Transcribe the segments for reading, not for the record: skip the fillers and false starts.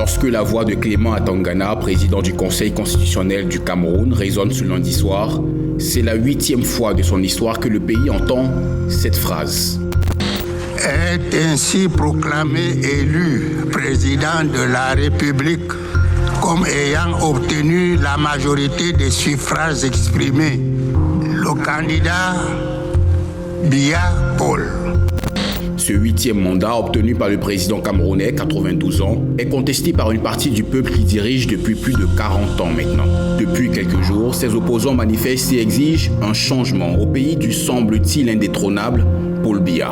Lorsque la voix de Clément Atangana, président du Conseil constitutionnel du Cameroun, résonne ce lundi soir, c'est la 8e fois de son histoire que le pays entend cette phrase. Est ainsi proclamé élu président de la République comme ayant obtenu la majorité des suffrages exprimés. Le candidat Biya Paul. Ce 8e mandat obtenu par le président camerounais, 92 ans, est contesté par une partie du peuple qui dirige depuis plus de 40 ans maintenant. Depuis quelques jours, ses opposants manifestent et exigent un changement au pays du semble-t-il indétrônable Paul Biya.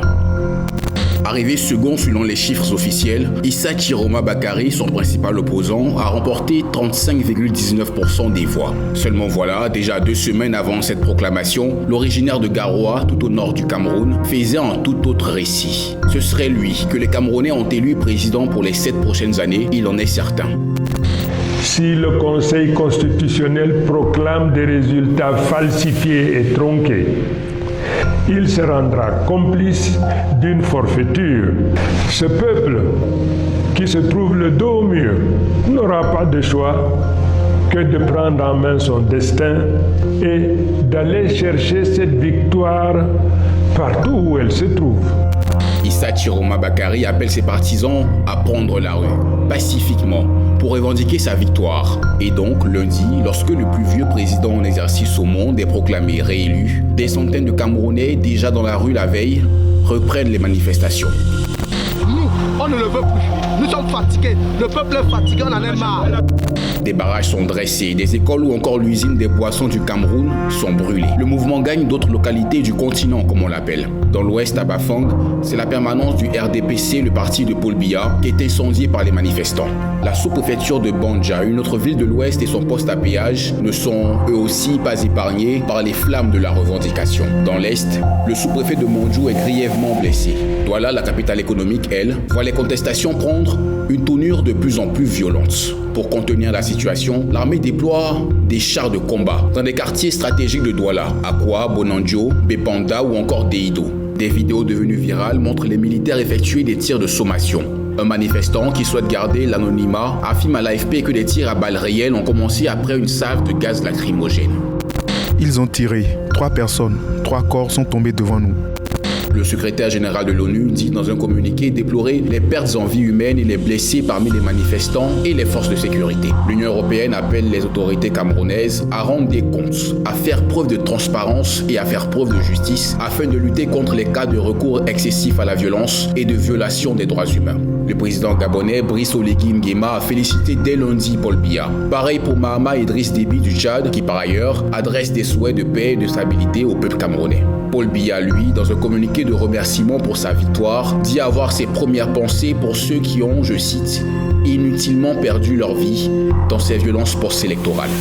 Arrivé second selon les chiffres officiels, Issa Chiroma Bakary, son principal opposant, a remporté 35,19% des voix. Seulement voilà, déjà 2 semaines avant cette proclamation, l'originaire de Garoua, tout au nord du Cameroun, faisait un tout autre récit. Ce serait lui que les Camerounais ont élu président pour les 7 prochaines années, il en est certain. Si le Conseil constitutionnel proclame des résultats falsifiés et tronqués, il se rendra complice d'une forfaiture. Ce peuple, qui se trouve le dos au mur, n'aura pas de choix que de prendre en main son destin et d'aller chercher cette victoire partout où elle se trouve. Issa Chiroma Bakary appelle ses partisans à prendre la rue, pacifiquement, pour revendiquer sa victoire. Et donc, lundi, lorsque le plus vieux président en exercice au monde est proclamé réélu, des centaines de Camerounais, déjà dans la rue la veille, reprennent les manifestations. Nous, on ne le veut plus. Nous sommes fatigués. Le peuple est fatigué, on en est marre. Des barrages sont dressés, des écoles ou encore l'usine des boissons du Cameroun sont brûlées. Le mouvement gagne d'autres localités du continent, comme on l'appelle. Dans l'ouest, à Bafang, c'est la permanence du RDPC, le parti de Paul Biya, qui est incendiée par les manifestants. La sous-préfecture de Banja, une autre ville de l'ouest, et son poste à péage ne sont eux aussi pas épargnés par les flammes de la revendication. Dans l'est, le sous-préfet de Mondjou est grièvement blessé. Douala, la capitale économique, elle, voit les contestations prendre une tournure de plus en plus violente. Pour contenir la situation, l'armée déploie des chars de combat dans des quartiers stratégiques de Douala, Akwa, Bonanjo, Bepanda ou encore Deido. Des vidéos devenues virales montrent les militaires effectuer des tirs de sommation. Un manifestant qui souhaite garder l'anonymat affirme à l'AFP que des tirs à balles réelles ont commencé après une salve de gaz lacrymogène. Ils ont tiré. 3 personnes, 3 corps sont tombés devant nous. Le secrétaire général de l'ONU dit dans un communiqué déplorer les pertes en vie humaine et les blessés parmi les manifestants et les forces de sécurité. L'Union européenne appelle les autorités camerounaises à rendre des comptes, à faire preuve de transparence et à faire preuve de justice afin de lutter contre les cas de recours excessif à la violence et de violation des droits humains. Le président gabonais Brice Oligui Nguema a félicité dès lundi Paul Biya. Pareil pour Mahama Idriss Déby du Tchad qui par ailleurs adresse des souhaits de paix et de stabilité au peuple camerounais. Paul Biya, lui, dans un communiqué de remerciement pour sa victoire, dit avoir ses premières pensées pour ceux qui ont, je cite, inutilement perdu leur vie dans ces violences post-électorales.